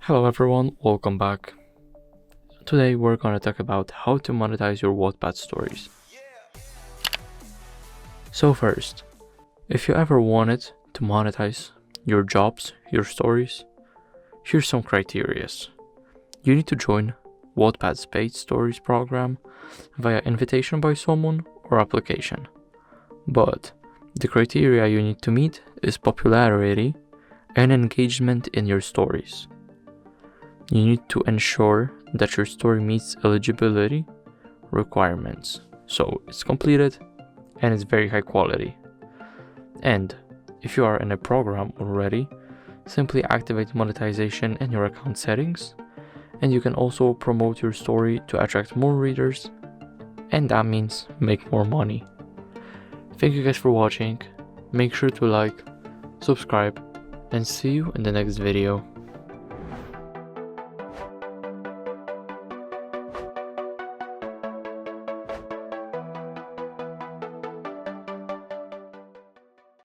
Hello everyone, welcome back. Today we're gonna talk about how to monetize your Wattpad stories. So first, if you ever wanted to monetize your jobs, your stories, here's some criteria. You need to join Wattpad's paid stories program via invitation by someone or application. But the criteria you need to meet is popularity and engagement in your stories. You need to ensure that your story meets eligibility requirements, so it's completed and it's very high quality. And if you are in a program already, simply activate monetization in your account settings, and you can also promote your story to attract more readers, and that means make more money. Thank you guys for watching. Make sure to like, subscribe, and see you in the next video.